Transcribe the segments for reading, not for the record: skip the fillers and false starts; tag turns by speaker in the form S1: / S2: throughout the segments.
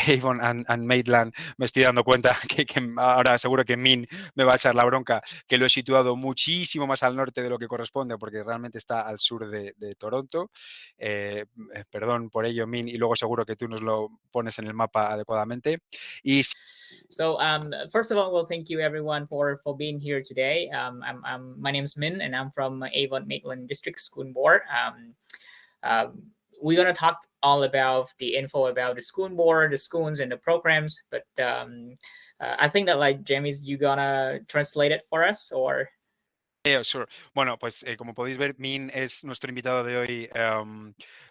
S1: Avon and Maitland, me estoy dando cuenta que ahora seguro que Min me va a echar la bronca, que lo he situado muchísimo más al norte de lo que corresponde, porque realmente está al sur de Toronto. Perdón por ello, Min, y luego seguro que tú nos lo pones en el mapa adecuadamente. Y
S2: So first of all, well, thank you everyone for being here today. My name's Min, and I'm from Avon Maitland District School Board. We're gonna talk all about the info about the school board, the schools, and the programs. But I think that like Jamie's, you gonna translate it for us, or?
S1: Sure. Bueno, pues como podéis ver, Min es nuestro invitado de hoy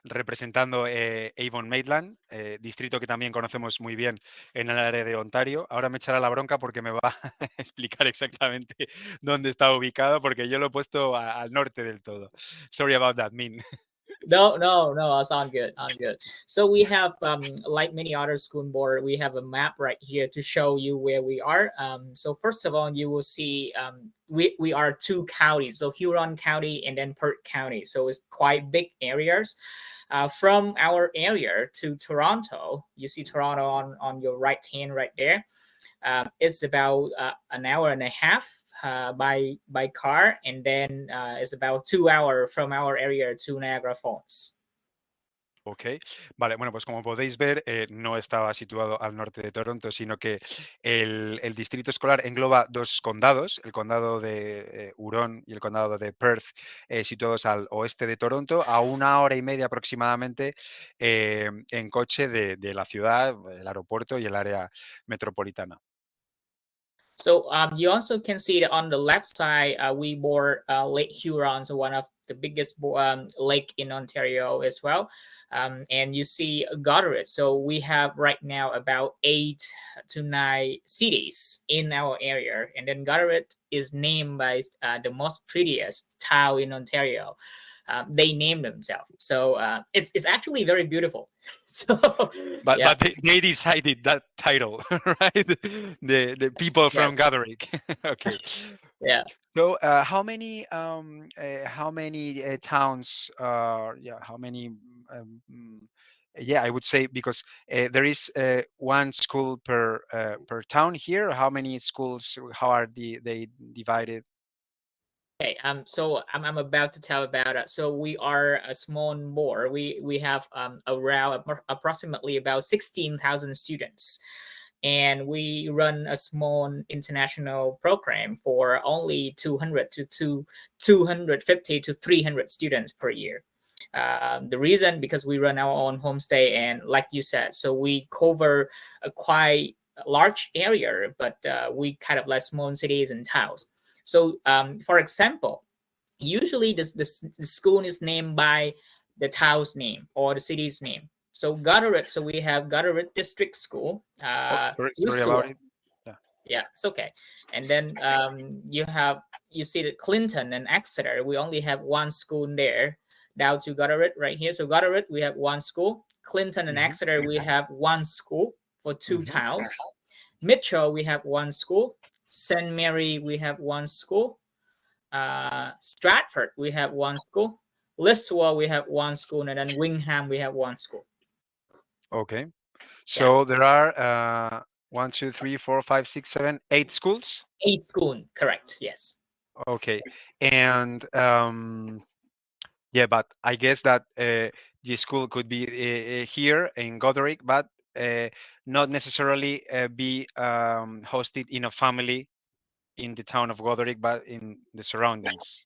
S1: representando Avon Maitland, distrito que también conocemos muy bien en el área de Ontario. Ahora me echará la bronca porque me va a explicar exactamente dónde está ubicado, porque yo lo he puesto al norte del todo. Sorry about that, Min.
S2: No, it's on good, on good. So we have, like many other school board, we have a map right here to show you where we are. So first of all, you will see we are two counties, so Huron County and then Perth County. So it's quite big areas. From our area to Toronto, you see Toronto on your right hand right there. It's about an hour and a half by car, and then it's about 2 hours from our area to Niagara Falls.
S1: Ok, vale, bueno, pues como podéis ver, no estaba situado al norte de Toronto, sino que el distrito escolar engloba dos condados, el condado de Huron y el condado de Perth, situados al oeste de Toronto, a 1 hora y media aproximadamente en coche de la ciudad, el aeropuerto y el área metropolitana.
S2: So you also can see that on the left side, we bore Lake Huron, so one of the biggest lake in Ontario as well. And you see Goderich. So we have right now about 8 to 9 cities in our area. And then Goderich is named by the most prettiest town in Ontario. They named themselves. So it's actually very beautiful. So,
S1: but
S2: yeah.
S1: but they decided that title, right? The people from Goderich. Okay.
S2: Yeah.
S1: So how many towns? How many? I would say because there is one school per town here. How many schools? How are they divided?
S2: Okay, so I'm about to tell about it. So we are a small board. We have around approximately about 16,000 students, and we run a small international program for only 200 to 250 to 300 students per year. The reason because we run our own homestay, and like you said, so we cover a quite large area, but we kind of like small cities and towns. So, for example, usually the school is named by the town's name or the city's name. So Goderich, so we have Goderich District School.
S1: Sorry about it.
S2: Yeah, it's okay. And then you see that Clinton and Exeter, we only have one school there. Down to Goderich right here. So Goderich, we have one school. Clinton and Exeter, we have one school for 2 towns. Mitchell, we have one school. St. Mary, we have one school. Stratford, we have one school. Listowel, we have one school. And then Wingham, we have one school.
S1: Okay. So there are 1, 2, 3, 4, 5, 6, 7, 8 schools?
S2: 8 schools, correct, yes.
S1: Okay. And but I guess that the school could be here in Goderich, but not necessarily be hosted in a family in the town of Goderich, but in the surroundings.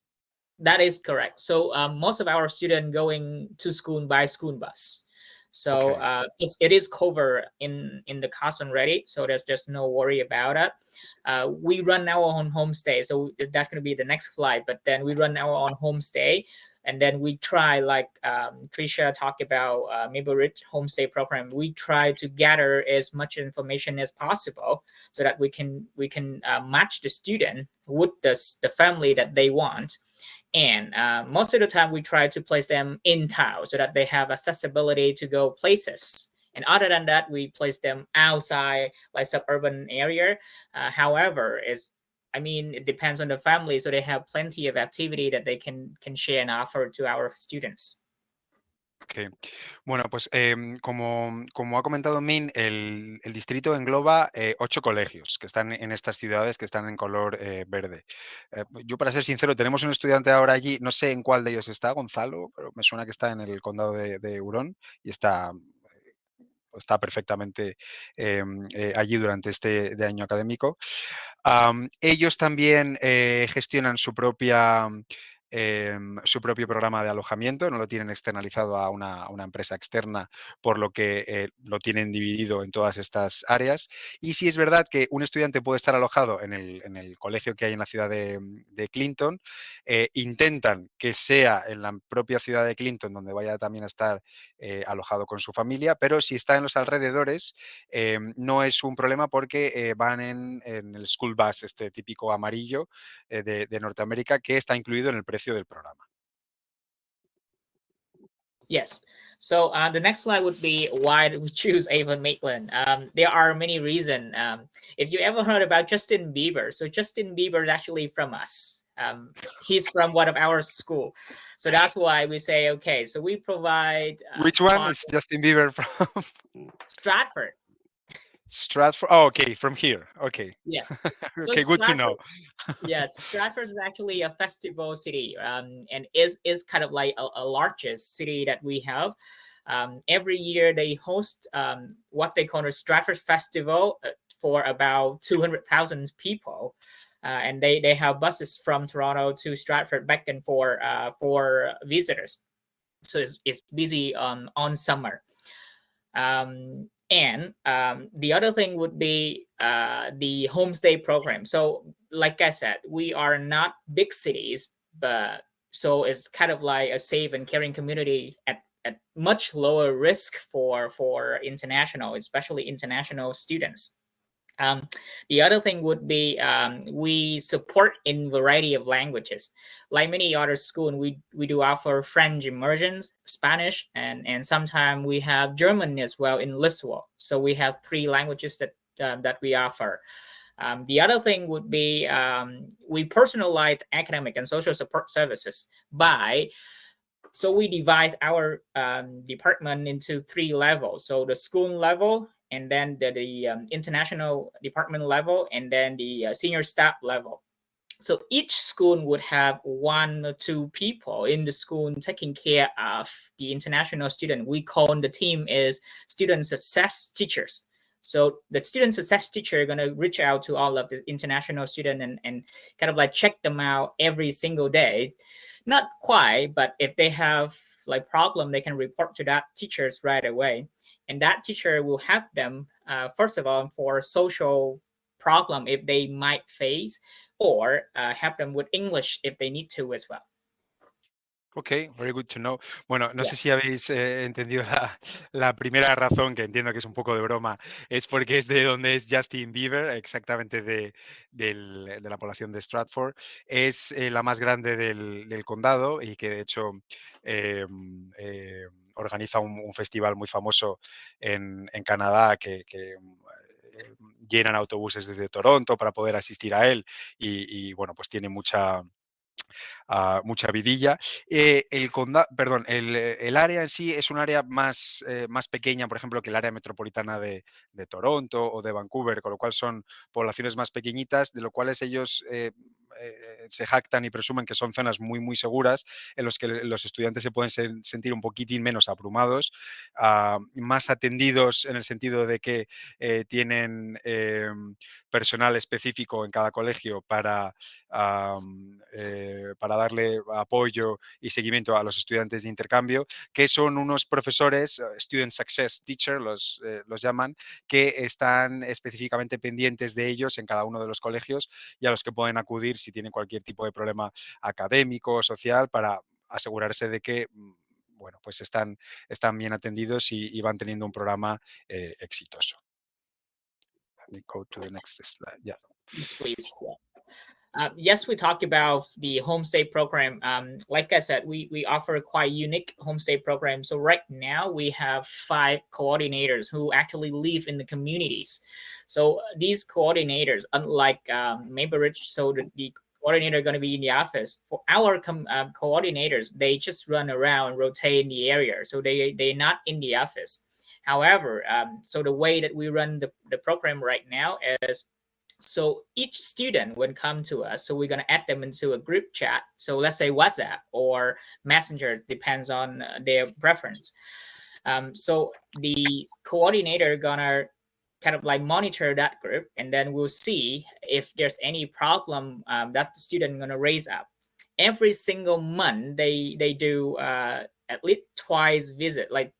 S2: That is correct. So most of our students going to school by school bus. So it is covered in the cost already. So there's no worry about it. We run our own homestay. So that's going to be the next slide. But then we run our own homestay. And then we try, like Tricia talked about Maple Ridge Homestay Program. We try to gather as much information as possible so that we can match the student with the family that they want. And most of the time, we try to place them in town so that they have accessibility to go places. And other than that, we place them outside, like suburban area. However, it depends on the family, so they have plenty of activity that they can share and offer to our students.
S1: Okay. Bueno, pues como ha comentado Min, el distrito engloba 8 colegios que están en estas ciudades que están en color verde. Yo, para ser sincero, tenemos un estudiante ahora allí, no sé en cuál de ellos está, Gonzalo, pero me suena que está en el condado de Hurón y está perfectamente allí durante este de año académico. Ellos también gestionan su propio programa de alojamiento, no lo tienen externalizado a una empresa externa, por lo que lo tienen dividido en todas estas áreas. Y sí es verdad que un estudiante puede estar alojado en el colegio que hay en la ciudad de Clinton. Intentan que sea en la propia ciudad de Clinton donde vaya también a estar alojado con su familia, pero si está en los alrededores, no es un problema porque van en el school bus, este típico amarillo de Norteamérica, que está incluido en el precio del programa.
S2: Yes. So the next slide would be why did we choose Avon Maitland? There are many reasons. If you ever heard about Justin Bieber, so Justin Bieber is actually from us. He's from one of our school. So that's why we say, okay, so we provide
S1: Which one is Justin Bieber from?
S2: Stratford.
S1: Stratford. Oh, okay, from here. Okay.
S2: Yes. So
S1: Okay, good to know.
S2: Yes, Stratford is actually a festival city, and is kind of like a largest city that we have. Every year they host what they call a Stratford Festival for about 200,000 people. And they have buses from Toronto to Stratford back and forth for visitors. So it's busy on summer. And the other thing would be the homestay program. So, like I said, we are not big cities, but so it's kind of like a safe and caring community at much lower risk for international, especially international students. The other thing would be we support in variety of languages. Like many other schools, we do offer French immersions, Spanish, and sometimes we have German as well in Liswell. So we have 3 languages that we offer. The other thing would be we personalize academic and social support services so we divide our department into 3 levels. So the school level, and then the international department level, and then the senior staff level. So each school would have 1 or 2 people in the school taking care of the international student. We call the team is student success teachers. So the student success teacher are going to reach out to all of the international students and kind of like check them out every single day. Not quite, but if they have like problem, they can report to that teachers right away. And that teacher will help them, first of all, for social problem if they might face, or help them with English if they need to as well.
S1: Ok, very good to know. Bueno, no
S2: Yeah.
S1: sé si habéis entendido la primera razón, que entiendo que es un poco de broma, es porque es de donde es Justin Bieber, exactamente de la población de Stratford. Es la más grande del condado y que de hecho organiza un festival muy famoso en Canadá que llenan autobuses desde Toronto para poder asistir a él y bueno, pues tiene mucha vidilla. El área en sí es un área más pequeña, por ejemplo, que el área metropolitana de Toronto o de Vancouver, con lo cual son poblaciones más pequeñitas, de lo cuales ellos se jactan y presumen que son zonas muy, muy seguras en los que los estudiantes se pueden sentir un poquitín menos abrumados, más atendidos en el sentido de que tienen personal específico en cada colegio para darle apoyo y seguimiento a los estudiantes de intercambio, que son unos profesores, Student Success Teacher los llaman, que están específicamente pendientes de ellos en cada uno de los colegios y a los que pueden acudir si tienen cualquier tipo de problema académico o social para asegurarse de que bueno, pues están bien atendidos y van teniendo un programa exitoso. Let me go to the next slide. Yeah.
S2: Yes, please. Yes, we talked about the homestay program. Like I said, we offer a quite unique homestay program. So right now we have 5 coordinators who actually live in the communities. So these coordinators, unlike Maple Ridge, so the coordinator going to be in the office. For our coordinators, they just run around, rotate in the area, so they're not in the office. However, so the way that we run the program right now is, so each student would come to us, so we're going to add them into a group chat. So let's say WhatsApp or Messenger, depends on their preference. So the coordinator gonna kind of like monitor that group, and then we'll see if there's any problem that the student gonna raise up. Every single month, they do at least twice visit, like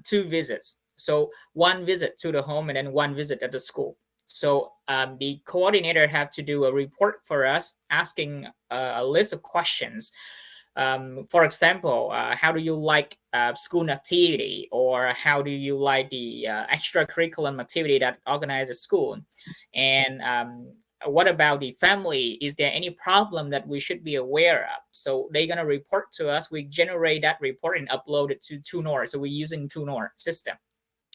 S2: 2 visits. So 1 visit to the home and then 1 visit at the school. So the coordinator have to do a report for us, asking a list of questions. For example, how do you like school activity, or how do you like the extracurricular activity that organizes school? And what about the family? Is there any problem that we should be aware of? So they're going to report to us. We generate that report and upload it to Tunor. So we're using Tunor system.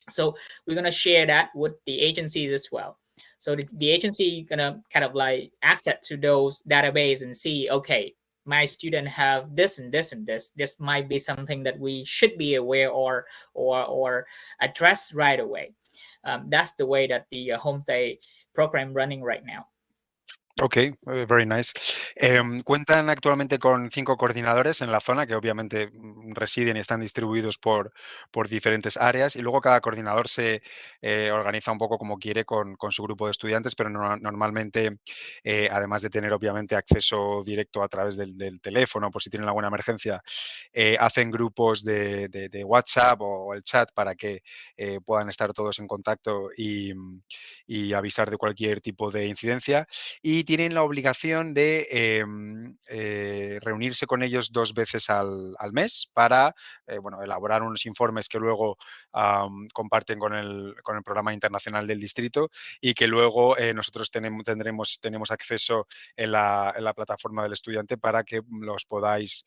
S2: So we're going to share that with the agencies as well. So the agency going to kind of like access to those database and see, okay, my student have this and this and this. This might be something that we should be aware or address right away. That's the way that the homestay program running right now.
S1: Ok, very nice. Cuentan actualmente con 5 coordinadores en la zona que obviamente residen y están distribuidos por diferentes áreas, y luego cada coordinador se organiza un poco como quiere con su grupo de estudiantes, pero normalmente, además de tener obviamente acceso directo a través del teléfono por si tienen alguna emergencia, hacen grupos de WhatsApp o el chat para que puedan estar todos en contacto y avisar de cualquier tipo de incidencia. Y tienen la obligación de reunirse con ellos 2 veces al mes para elaborar unos informes que luego comparten con el programa internacional del distrito, y que luego nosotros tenemos acceso en la plataforma del estudiante para que los podáis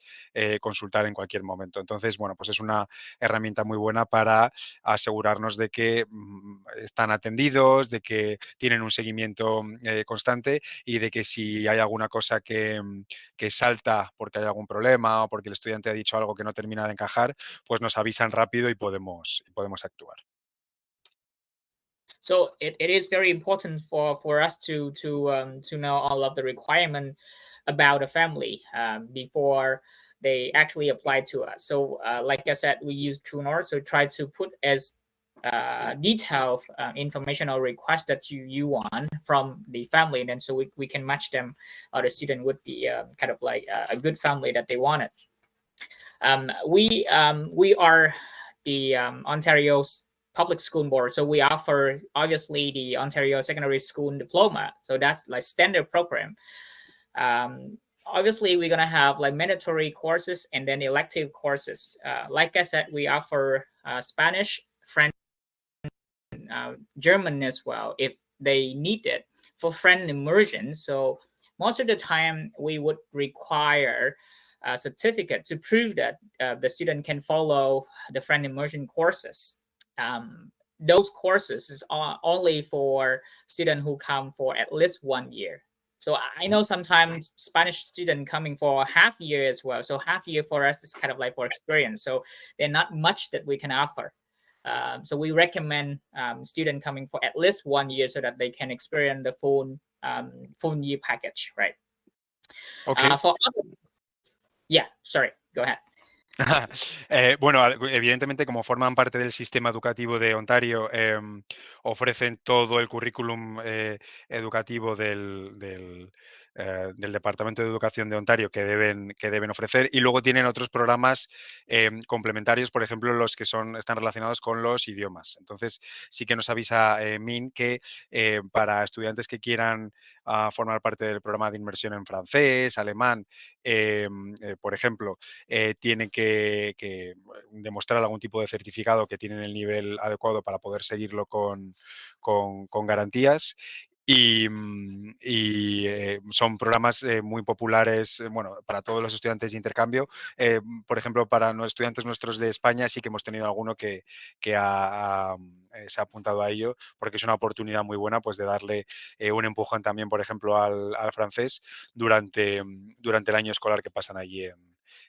S1: consultar en cualquier momento. Entonces, bueno, pues es una herramienta muy buena para asegurarnos de que están atendidos, de que tienen un seguimiento constante, y de que si hay alguna cosa que salta porque hay algún problema o porque el estudiante ha dicho algo que no termina de encajar, pues nos avisan rápido y podemos actuar.
S2: So it is very important for us to know all of the requirement about a family before they actually apply to us. So like I said, we use TrueNorth, so try to put as detailed information or request that you want from the family, and then so we can match them or the student with the kind of like a good family that they wanted. We are the Ontario's public school board, so we offer obviously the Ontario Secondary School Diploma, so that's like standard program. Obviously we're gonna have like mandatory courses and then elective courses. Like I said, we offer Spanish, French, German as well if they need it for French immersion. So most of the time we would require a certificate to prove that the student can follow the French immersion courses. Those courses is only for students who come for at least 1 year. So I know sometimes Spanish students coming for half year as well. So half year for us is kind of like for experience. So there's not much that we can offer. So we recommend students coming for at least 1 year so that they can experience the full year package, right?
S1: Okay.
S2: Yeah, sorry, go ahead.
S1: Bueno, evidentemente, como forman parte del sistema educativo de Ontario, ofrecen todo el currículum educativo del Departamento de Educación de Ontario que deben ofrecer, y luego tienen otros programas complementarios, por ejemplo, los que están relacionados con los idiomas. Entonces, sí que nos avisa Min que para estudiantes que quieran formar parte del programa de inmersión en francés, alemán, por ejemplo, tienen que demostrar algún tipo de certificado que tienen el nivel adecuado para poder seguirlo con garantías. y son programas muy populares, bueno, para todos los estudiantes de intercambio. Por ejemplo, para los estudiantes nuestros de España sí que hemos tenido alguno que se ha apuntado a ello, porque es una oportunidad muy buena pues de darle un empujón también, por ejemplo, al francés durante el año escolar que pasan allí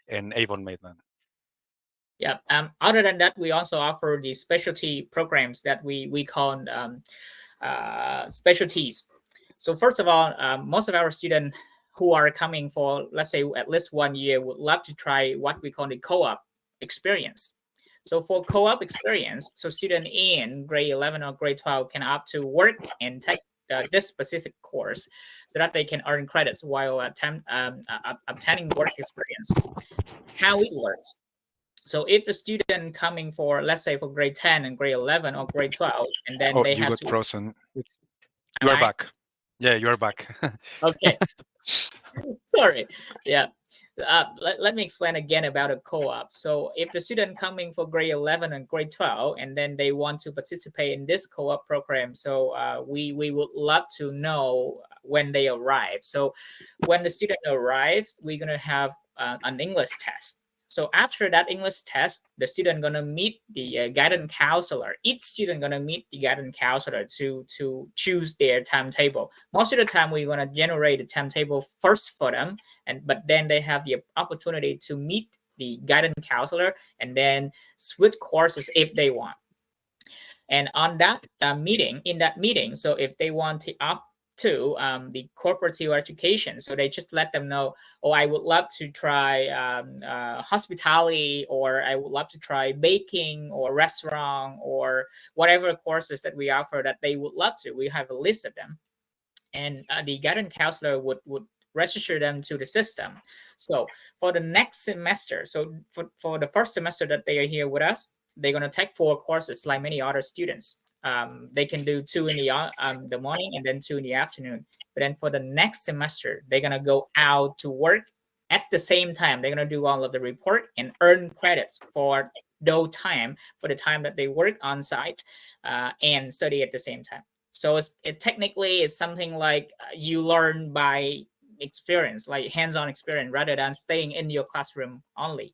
S1: en Avon Maitland.
S2: Yeah. Other than that, we also offer the specialty programs that we call specialties. So first of all, most of our students who are coming for, let's say, at least 1 year would love to try what we call the co-op experience. So for co-op experience, so student in grade 11 or grade 12 can opt to work and take this specific course so that they can earn credits while obtaining work experience. How it works. So if a student coming for, let's say, for grade 10 and grade 11 or grade 12, and then they
S1: you
S2: have
S1: got
S2: to...
S1: frozen. You are back. Yeah, you are back.
S2: Okay. Sorry. Yeah. Let me explain again about a co-op. So if the student coming for grade 11 and grade 12, and then they want to participate in this co-op program, so we would love to know when they arrive. So when the student arrives, we're going to have an English test. So after that English test, the student gonna meet the guidance counselor. Each student gonna meet the guidance counselor to choose their timetable. Most of the time, we're gonna generate the timetable first for them, but then they have the opportunity to meet the guidance counselor and then switch courses if they want. And on that meeting, so if they want to opt to the cooperative education, so they just let them know, oh, I would love to try hospitality, or I would love to try baking or restaurant, or whatever courses that we offer that they would love to. We have a list of them, and the guidance counselor would register them to the system. So for the next semester, so for the first semester that they are here with us, they're going to take 4 courses like many other students. They can do 2 in the morning and then 2 in the afternoon. But then for the next semester, they're going to go out to work at the same time. They're going to do all of the report and earn credits for those time, for the time that they work on site and study at the same time. So it technically is something like you learn by experience, like hands-on experience, rather than staying in your classroom only.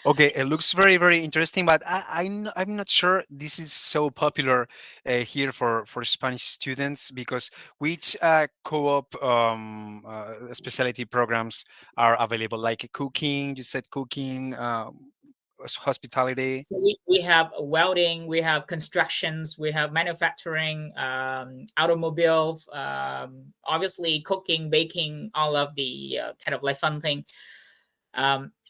S1: Okay, it looks very, very interesting, but I'm not sure this is so popular here for Spanish students, because which co-op specialty programs are available? Like cooking, you said cooking, hospitality.
S2: So we have welding, we have constructions, we have manufacturing, automobile, obviously cooking, baking, all of the kind of like fun thing.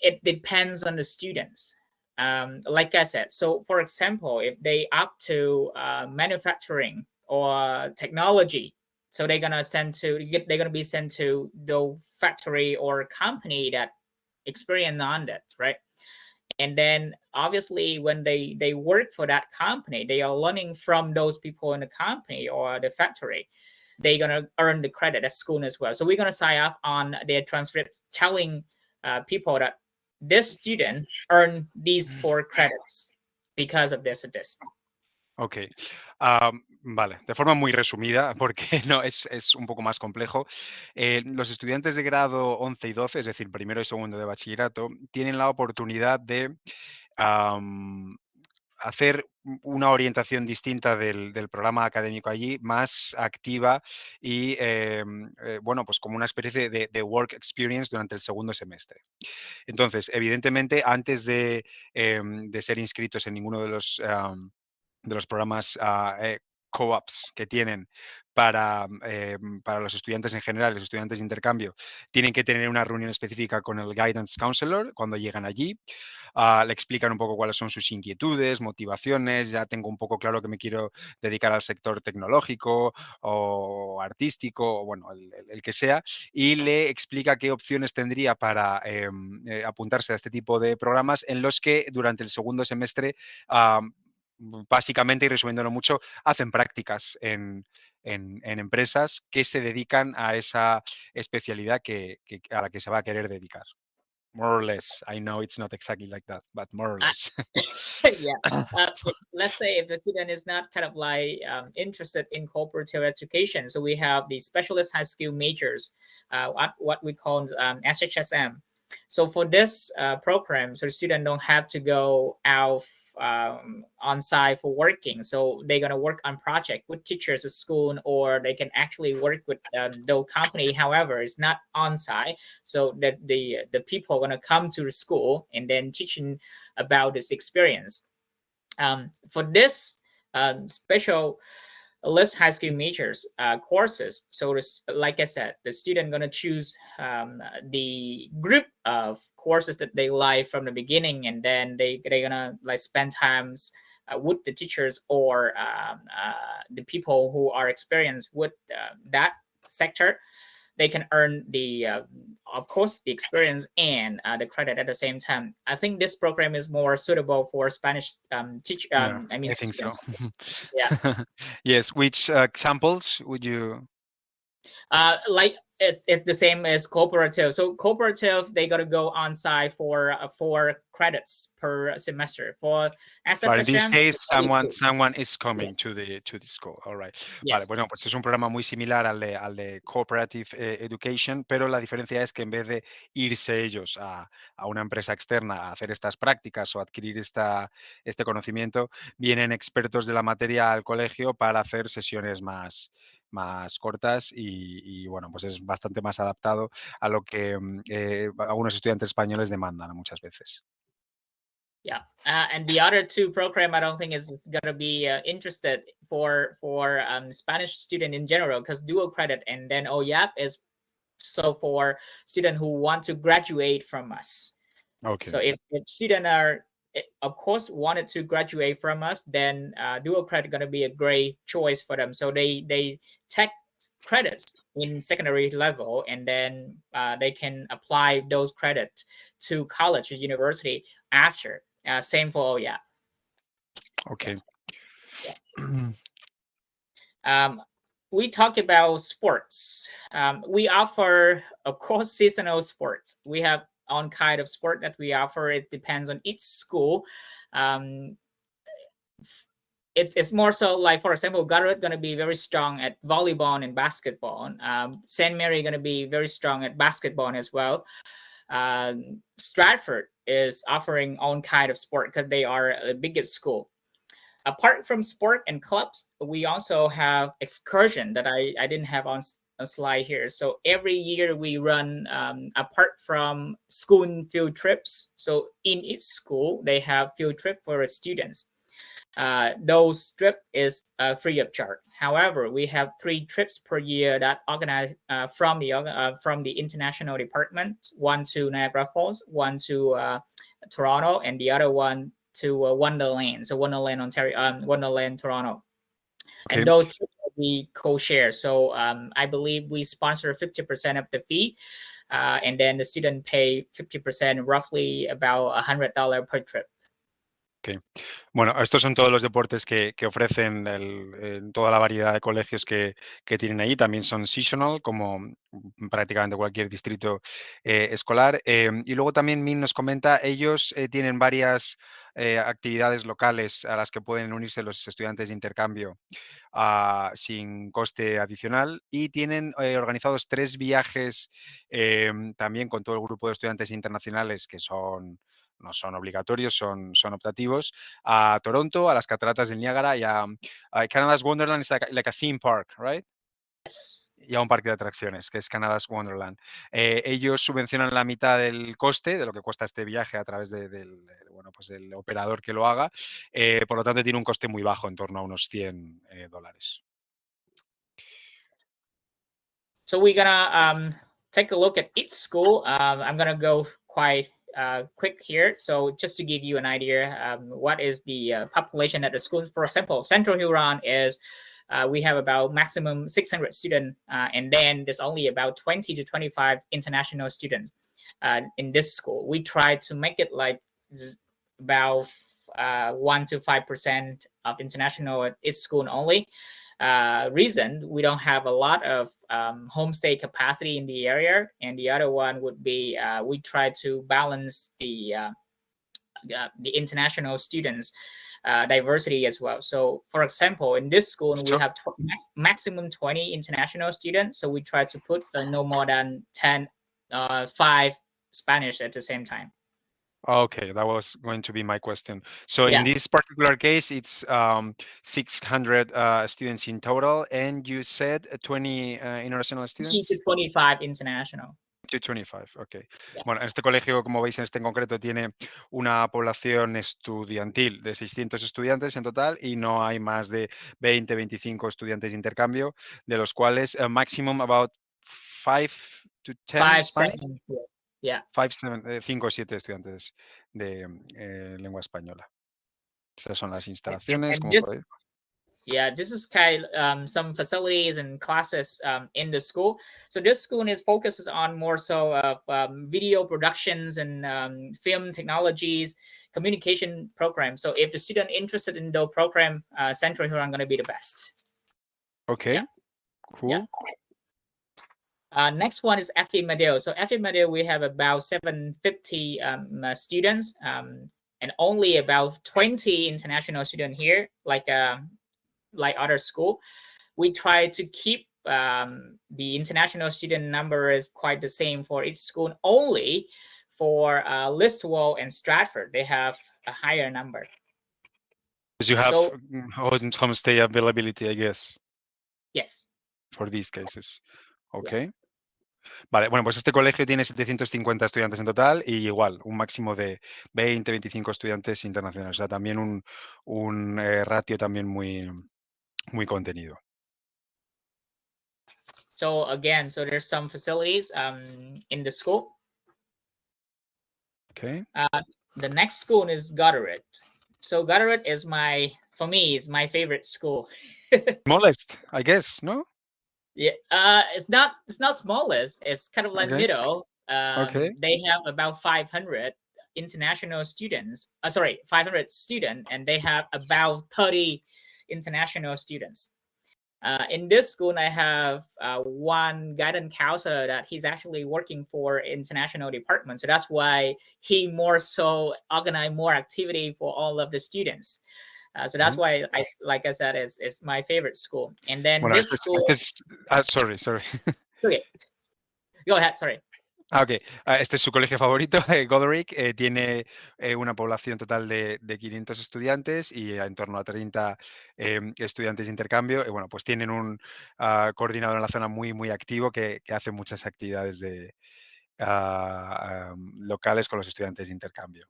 S2: It depends on the students. Like I said, so for example, if they opt to manufacturing or technology, so they're gonna be sent to the factory or company that experience on that, right? And then obviously when they work for that company, they are learning from those people in the company or the factory. They're gonna earn the credit at school as well. So we're gonna sign up on their transcript telling people that this student earned these 4 credits because of this or this.
S1: Ok, vale, de forma muy resumida, porque no es un poco más complejo. Los estudiantes de grado 11 y 12, es decir, primero y segundo de bachillerato, tienen la oportunidad de hacer una orientación distinta del programa académico allí, más activa y, bueno, pues como una especie de work experience durante el segundo semestre. Entonces, evidentemente, antes de ser inscritos en ninguno de los programas co-ops que tienen para los estudiantes en general, los estudiantes de intercambio, tienen que tener una reunión específica con el guidance counselor cuando llegan allí. Le explican un poco cuáles son sus inquietudes, motivaciones. Ya tengo un poco claro que me quiero dedicar al sector tecnológico o artístico, o bueno, el que sea, y le explica qué opciones tendría para apuntarse a este tipo de programas en los que durante el segundo semestre básicamente, y resumiéndolo mucho, hacen prácticas en empresas que se dedican a esa especialidad a la que se va a querer dedicar. more or less. I know it's not exactly like that, but more or less.
S2: Yeah. Let's say if the student is not kind of like interested in cooperative education, so we have the specialist high skill majors, what we call SHSM. So for this program, so the student don't have to go out on site for working. So they're gonna work on project with teachers at school, or they can actually work with the company. However, it's not on site, so that the people are gonna come to the school and then teaching about this experience. For this special list high school majors courses, so this, like I said, the student gonna choose the group of courses that they like from the beginning, and then they're gonna like spend times with the teachers or the people who are experienced with that sector. They can earn the of course the experience and the credit at the same time. I think this program is more suitable for Spanish
S1: Yeah,
S2: I mean
S1: I think so.
S2: students. Yeah.
S1: Yes. Which examples would you?
S2: Like it's the same as cooperative. So cooperative, they got to go on site for 4 credits per semester. For
S1: But in this
S2: SSHM,
S1: case,
S2: only 2.
S1: someone is coming
S2: Yes.
S1: to the school. All right. Vale,
S2: Yes.
S1: bueno, pues es un programa muy similar al de Cooperative Education, pero la diferencia es que en vez de irse ellos a una empresa externa a hacer estas prácticas o adquirir este conocimiento, vienen expertos de la materia al colegio para hacer sesiones más cortas y, bueno, pues es bastante más adaptado a lo que algunos estudiantes españoles demandan muchas veces.
S2: Yeah, and the other 2 program I don't think is gonna be interested for Spanish student in general, because dual credit and then OYAP is so for student who want to graduate from us.
S1: Okay.
S2: So if student are of course wanted to graduate from us, then dual credit going to be a great choice for them. So they take credits in secondary level, and then they can apply those credits to college or university after. Same for OYAP.
S1: Okay.
S2: Yeah. We talk about sports. We offer, of course, seasonal sports. We have on kind of sport that we offer. It depends on each school. It's more so like, for example, Garrett going to be very strong at volleyball and basketball. St. Mary going to be very strong at basketball as well. Stratford is offering own kind of sport because they are the biggest school. Apart from sport and clubs, we also have excursion that I didn't have on a slide here. So every year we run, apart from school field trips. So in each school, they have field trip for students. Those trip is free of charge. However, we have 3 trips per year that organized from the international department. One to Niagara Falls, one to Toronto, and the other one to Wonderland. So Wonderland, Ontario, Wonderland, Toronto. Okay. And those will be co-share. So I believe we sponsor 50% of the fee, and then the student pay 50%, roughly about $100 per trip.
S1: Okay. Bueno, estos son todos los deportes que ofrecen en toda la variedad de colegios que tienen ahí. También son seasonal, como prácticamente cualquier distrito escolar. Y luego también Min nos comenta, ellos tienen varias actividades locales a las que pueden unirse los estudiantes de intercambio sin coste adicional, y tienen organizados 3 viajes también con todo el grupo de estudiantes internacionales que no son obligatorios, son optativos, a Toronto, a las cataratas del Niágara y a Canada's Wonderland. Es like a theme park, right?
S2: Yes.
S1: Y a un parque de atracciones, que es Canada's Wonderland. Ellos subvencionan la mitad del coste, de lo que cuesta este viaje a través del operador que lo haga. Por lo tanto, tiene un coste muy bajo, en torno a unos $100.
S2: So we're gonna take a look at each school. I'm gonna go quite quick here. So just to give you an idea, what is the population at the schools. For example, Central Huron is we have about maximum 600 students, and then there's only about 20 to 25 international students in this school. We try to make it like about 1 to 5% of international at each school only. Reason we don't have a lot of homestay capacity in the area, and the other one would be we try to balance the international students diversity as well. So for example, in this school we have maximum 20 international students, so we try to put no more than 5 Spanish at the same time.
S1: Okay, that was going to be my question. So in this particular case, it's 600 students in total, and you said 20 international students?
S2: 20 to 25 international.
S1: To 25, ok. Bueno, este colegio, como veis, en concreto, tiene una población estudiantil de 600 estudiantes en total y no hay más de 20, 25 estudiantes de intercambio, de los cuales maximum about 5 to 10 Spanish. 5 o 7 estudiantes de lengua española. Estas son las instalaciones, como podéis.
S2: Yeah, this is kind of some facilities and classes in the school. So this school focuses on more so of video productions and film technologies, communication programs. So if the student interested in the program, Central Huron going to be the best.
S1: Okay, cool.
S2: Yeah. Next one is FE Madeo. So FE Madeo, we have about 750 students and only about 20 international students here, like other school. We try to keep the international student number is quite the same for each school. Only for Listowel and Stratford, they have a higher number.
S1: Because you have homestay availability, I guess.
S2: Yes.
S1: For these cases. Okay. Yeah. Vale, bueno, pues este colegio tiene 750 estudiantes en total y igual, un máximo de 20, 25 estudiantes internacionales. O sea, también un ratio también muy contenido.
S2: So again, so there's some facilities in the school.
S1: Okay.
S2: The next school is Goddard. So Goddard is my favorite school.
S1: Smallest, I guess, no?
S2: Yeah, it's not smallest. It's kind of like middle. They have about 500 international students. 500 students, and they have about 30 international students. In this school, I have one guidance counselor that he's actually working for international department. So that's why he more so organize more activity for all of the students. So that's why like I said, it's my favorite school. And then this school.
S1: Sorry.
S2: Okay. Go ahead. Sorry.
S1: Ok, este es su colegio favorito, Goderic, tiene una población total de 500 estudiantes y en torno a 30 estudiantes de intercambio. Y bueno, pues tienen un coordinador en la zona muy activo que hace muchas actividades locales con los estudiantes de intercambio.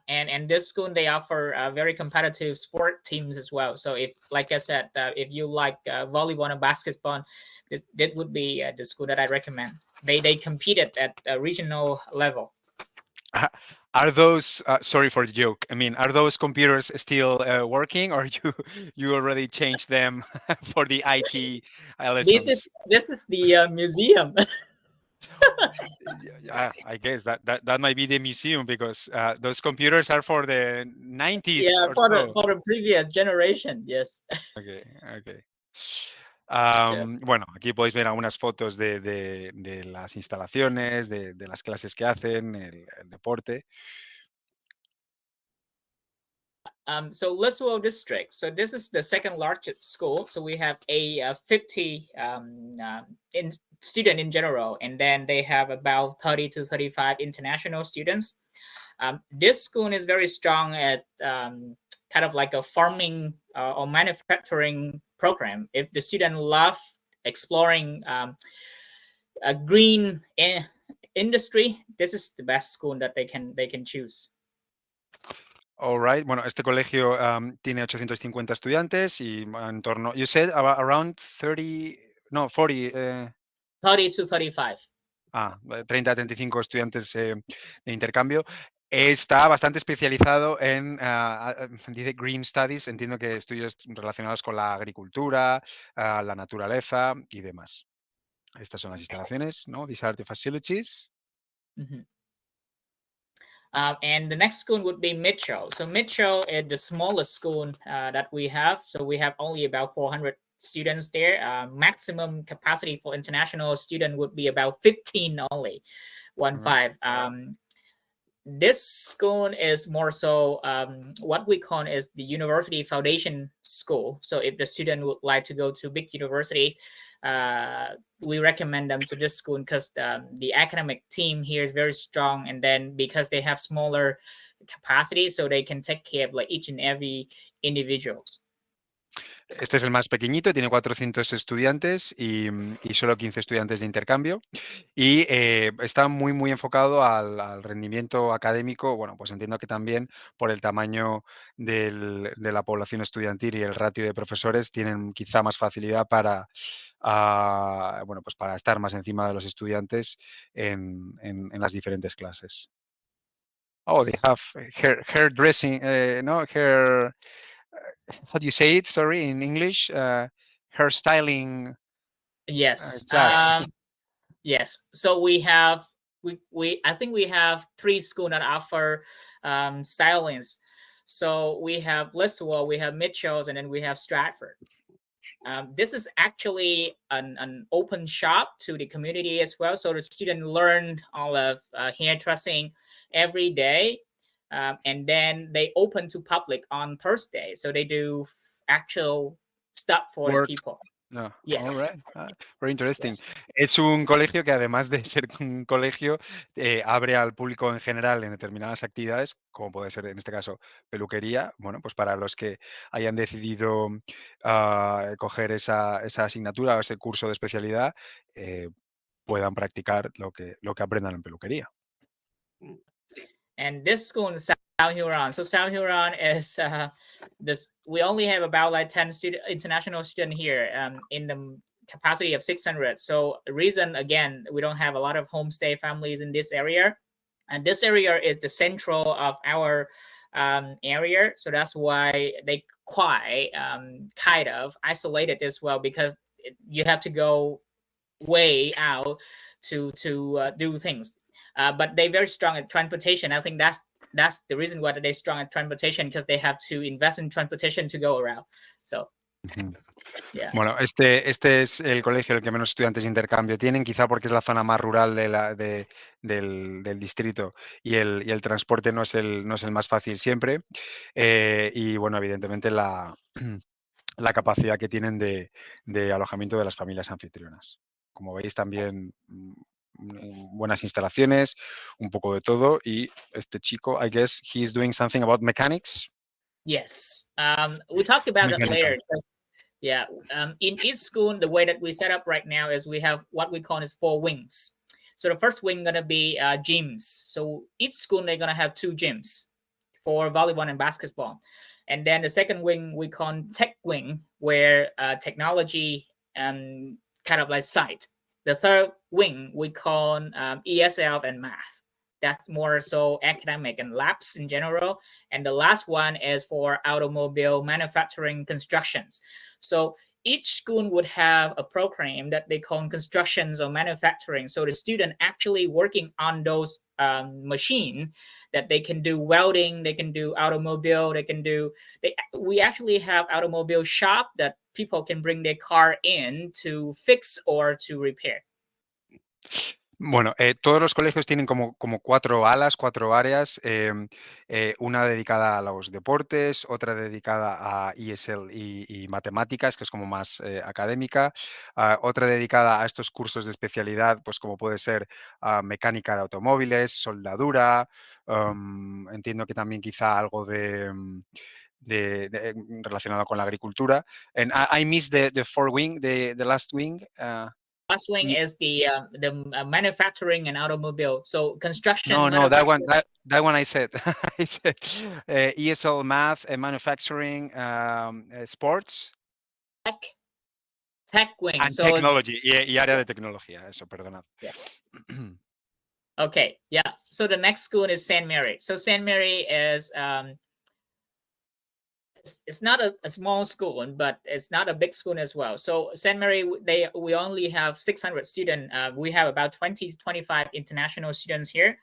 S2: And this school, they offer very competitive sport teams as well. So if, like I said, if you like volleyball and basketball, that would be the school that I recommend. They competed at a regional level.
S1: Are those sorry for the joke? I mean, are those computers still working, or you already changed them for the IT lessons?
S2: This is the museum.
S1: I guess that might be the museum because those computers are for the 90s.
S2: Yeah, for the previous generation, yes.
S1: Okay. Bueno, aquí podéis ver algunas fotos de las instalaciones, de las clases que hacen, el deporte.
S2: So Listowel District. So this is the second largest school. So we have a 50 student in general, and then they have about 30 to 35 international students. This school is very strong at kind of like a farming or manufacturing program. If the student love exploring a green industry, this is the best school that they can choose.
S1: All right. Bueno, este colegio tiene 850 estudiantes y en torno, you said around 30, no, 40.
S2: 30 to 35.
S1: 30 a 35 estudiantes de intercambio. Está bastante especializado en, dice Green Studies, entiendo que estudios relacionados con la agricultura, la naturaleza y demás. Estas son las instalaciones, ¿no? These are the facilities.
S2: Mm-hmm. And the next school would be Mitchell. So Mitchell is the smallest school that we have. So we have only about 400 students there. Maximum capacity for international student would be about 15 only, 15. This school is more so what we call is the university foundation school. So if the student would like to go to big university, we recommend them to this school because the academic team here is very strong, and then because they have smaller capacity, so they can take care of like each and every individuals.
S1: Este es el más pequeñito, tiene 400 estudiantes y solo 15 estudiantes de intercambio. Y está muy, muy enfocado al rendimiento académico. Bueno, pues entiendo que también por el tamaño de la población estudiantil y el ratio de profesores tienen quizá más facilidad para, bueno, pues para estar más encima de los estudiantes en las diferentes clases. Oh, they have hairdressing, no, hair... how do you say it? Sorry, in English, hairstyling.
S2: Yes.
S1: Class.
S2: Yes. So we have I think we have 3 schools that offer stylings. So we have Listowel, we have Mitchell's, and then we have Stratford. This is actually an open shop to the community as well. So the student learned all of hairdressing every day. And then they open to public on Thursday. So they do actual stuff for the people.
S1: No.
S2: Yes.
S1: All right. Very interesting. Yes. Es un colegio que además de ser un colegio, abre al público en general en determinadas actividades, como puede ser en este caso peluquería. Bueno, pues para los que hayan decidido coger esa asignatura o ese curso de especialidad, puedan practicar lo que aprendan en peluquería.
S2: And this school in South Huron. So South Huron is this. We only have about like 10 international students here in the capacity of 600. So the reason, again, we don't have a lot of homestay families in this area. And this area is the central of our area. So that's why they quite kind of isolated as well, because you have to go way out to do things. But they're very strong at transportation. I think that's the reason why they're strong at transportation, because they have to invest in transportation to go around. So, yeah.
S1: Bueno, este es el colegio el que menos estudiantes de intercambio tienen, quizá porque es la zona más rural del distrito y el transporte no es el más fácil siempre. Y bueno, evidentemente la capacidad que tienen de alojamiento de las familias anfitrionas. Como veis, también buenas instalaciones, un poco de todo. Y este chico, I guess he's doing something about mechanics.
S2: Yes. We'll talk about it later. Yeah. In each school, the way that we set up right now is we have what we call is 4 wings. So the first wing gonna be gyms. So each school they're gonna have 2 gyms for volleyball and basketball. And then the second wing we call tech wing, where technology kind of like site. The third wing we call ESL and math. That's more so academic and labs in general. And the last one is for automobile manufacturing constructions. So each school would have a program that they call constructions or manufacturing. So the student actually working on those machine that they can do welding, they can do automobile, we actually have automobile shop that people can bring their car in to fix or to repair.
S1: Bueno, todos los colegios tienen como 4 alas, 4 áreas, una dedicada a los deportes, otra dedicada a ESL y matemáticas, que es como más académica, otra dedicada a estos cursos de especialidad, pues como puede ser mecánica de automóviles, soldadura, entiendo que también quizá algo relacionado con la agricultura. And I missed the 4 wing, the last wing.
S2: Last wing is the manufacturing and automobile. So construction.
S1: No, that one I said. I said ESL, math, manufacturing, sports.
S2: Tech wing.
S1: And
S2: so
S1: technology. Y área de tecnología. Eso, perdonad.
S2: Yes. Okay. Yeah. So the next school is St. Mary. So St. Mary is it's not a small school, but it's not a big school as well. So St. Mary, we only have 600 students. We have about 25 international students here.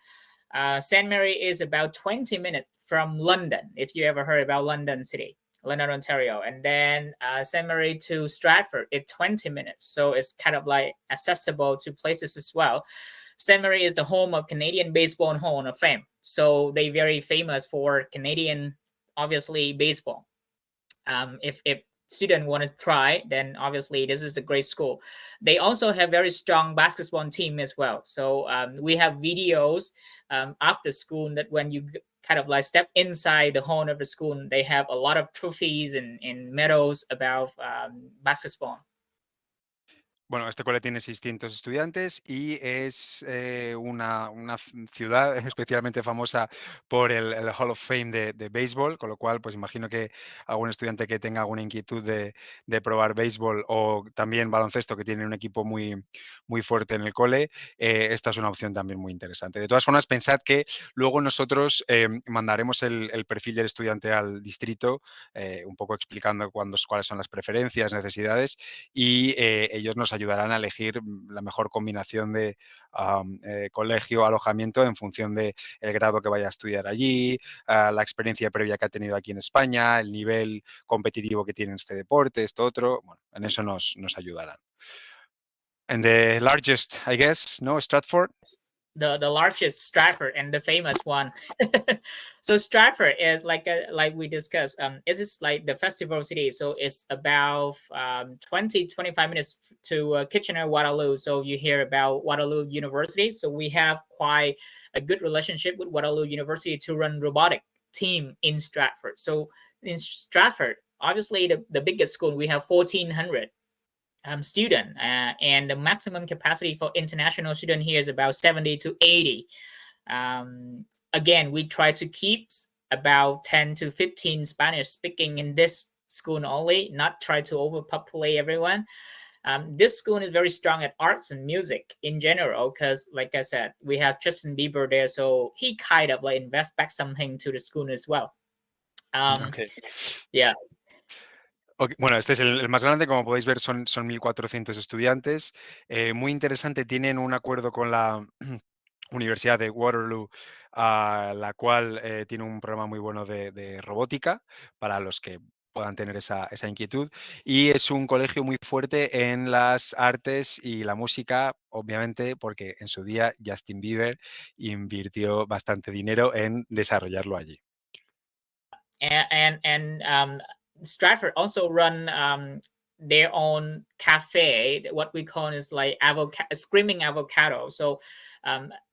S2: St. Mary is about 20 minutes from London, if you ever heard about London City, London, Ontario. And then St. Mary to Stratford is 20 minutes. So it's kind of like accessible to places as well. St. Mary is the home of Canadian Baseball and Hall of Fame. So they're very famous for Canadian, obviously, baseball. If student want to try, then obviously this is a great school. They also have very strong basketball team as well. So we have videos after school that when you kind of like step inside the hall of the school, they have a lot of trophies and medals about basketball.
S1: Bueno, este cole tiene 600 estudiantes y es una ciudad especialmente famosa por el Hall of Fame de béisbol, con lo cual, pues imagino que algún estudiante que tenga alguna inquietud de probar béisbol o también baloncesto, que tiene un equipo muy, muy fuerte en el cole, esta es una opción también muy interesante. De todas formas, pensad que luego nosotros mandaremos el perfil del estudiante al distrito, un poco explicando cuáles son las preferencias, necesidades, y ellos nos ayudarán a elegir la mejor combinación de colegio, alojamiento en función del grado que vaya a estudiar allí, la experiencia previa que ha tenido aquí en España, el nivel competitivo que tiene este deporte, esto otro. Bueno, en eso nos ayudarán. And the largest, I guess, no, Stratford?
S2: The largest Stratford and the famous one. So Stratford is like we discussed, it is like the festival city. So it's about 20-25 minutes to Kitchener, Waterloo. So you hear about Waterloo University. So we have quite a good relationship with Waterloo University to run robotic team in Stratford. So in Stratford, obviously the biggest school, we have 1,400 student, and the maximum capacity for international student here is about 70 to 80. Again, we try to keep about 10 to 15 Spanish speaking in this school only, not try to overpopulate everyone. This school is very strong at arts and music in general, because like I said, we have Justin Bieber there, so he kind of like invest back something to the school as well.
S1: Okay.
S2: Yeah.
S1: Okay. Bueno, este es el más grande, como podéis ver son 1.400 estudiantes. Muy interesante, tienen un acuerdo con la Universidad de Waterloo, la cual tiene un programa muy bueno de robótica para los que puedan tener esa inquietud. Y es un colegio muy fuerte en las artes y la música, obviamente, porque en su día Justin Bieber invirtió bastante dinero en desarrollarlo allí.
S2: And Stratford also run their own cafe. What we call is like screaming avocado. So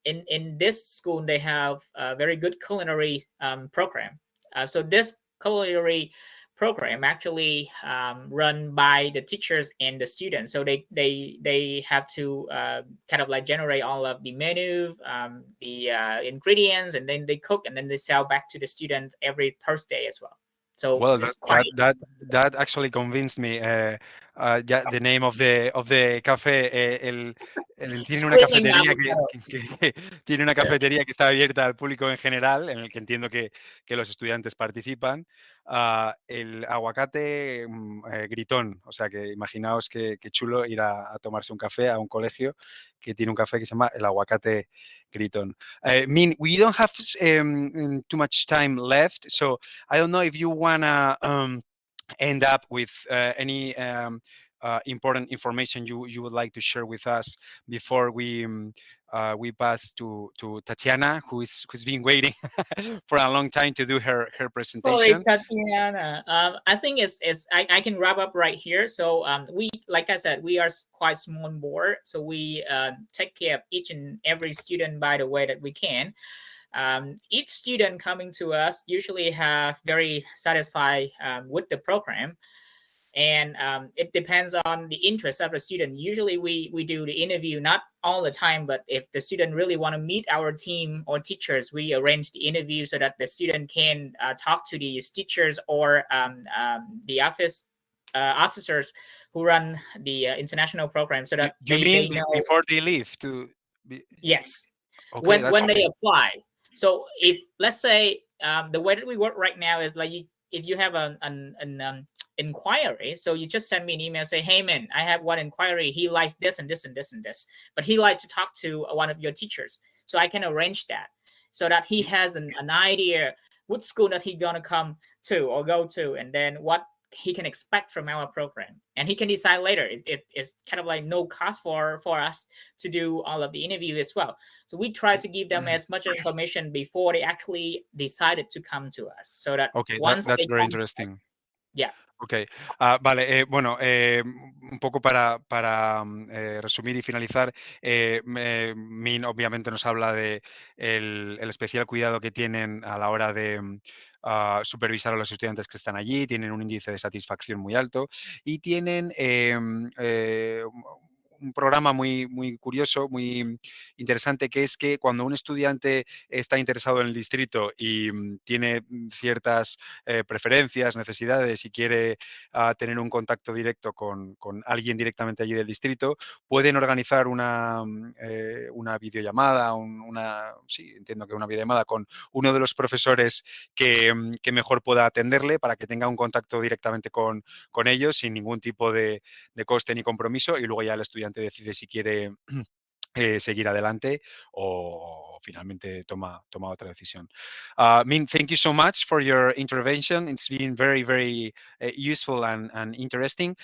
S2: in this school they have a very good culinary program. So this culinary program actually run by the teachers and the students. So they have to kind of like generate all of the menu, the ingredients, and then they cook and then they sell back to the students every Thursday as well. So
S1: well, that actually convinced me. The name of the café, tiene una cafetería tiene una cafetería que está abierta al público en general, en el que entiendo que los estudiantes participan. El aguacate gritón, o sea que imaginaos qué chulo ir a tomarse un café a un colegio que tiene un café que se llama el aguacate gritón. Min, we don't have too much time left, so I don't know if you wanna end up with any important information you would like to share with us before we pass to Tatiana, who's been waiting for a long time to do her presentation.
S2: Sorry, Tatiana. I think I can wrap up right here. So we, like I said, we are quite small board, so we take care of each and every student by the way that we can. Each student coming to us usually have very satisfied with the program, and it depends on the interest of the student. Usually we do the interview, not all the time, but if the student really want to meet our team or teachers, we arrange the interview so that the student can talk to the teachers or the officers who run the international program, so that they know
S1: before they leave to be...
S2: Yes.
S1: Okay,
S2: when they apply. So if, let's say, the way that we work right now is like, if you have an inquiry, so you just send me an email, say, hey man, I have one inquiry, he likes this and this and this and this, but he likes to talk to one of your teachers, so I can arrange that. so that he has an idea which school that he gonna come to or go to, and then what he can expect from our program, and he can decide later. It's kind of like no cost for us to do all of the interview as well. So we try to give them as much information before they actually decided to come to us, so that once
S1: that's
S2: they
S1: very
S2: come,
S1: interesting.
S2: yeah.
S1: Ok, vale, bueno, un poco para resumir y finalizar, Min obviamente nos habla de el especial cuidado que tienen a la hora de supervisar a los estudiantes que están allí, tienen un índice de satisfacción muy alto y tienen un programa muy, muy curioso, muy interesante, que es que cuando un estudiante está interesado en el distrito y tiene ciertas preferencias, necesidades y quiere tener un contacto directo con alguien directamente allí del distrito, pueden organizar una videollamada, sí, entiendo que una videollamada con uno de los profesores que mejor pueda atenderle para que tenga un contacto directamente con ellos sin ningún tipo de coste ni compromiso, y luego ya el estudiante decide si quiere seguir adelante o finalmente toma otra decisión. Min, thank you so much for your intervention. It's been very, very useful and interesting.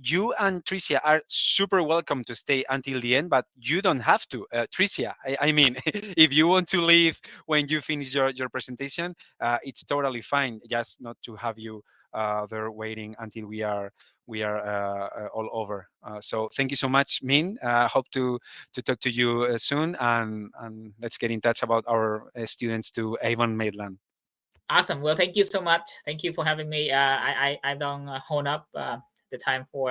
S1: You and Tricia are super welcome to stay until the end, but you don't have to. Tricia, I mean, if you want to leave when you finish your presentation, it's totally fine, just not to have you there waiting until we are all over. So thank you so much, Min. Hope to talk to you soon, and let's get in touch about our students to Avon Maitland.
S2: Awesome. Well, thank you so much. Thank you for having me. I don't hold up the time for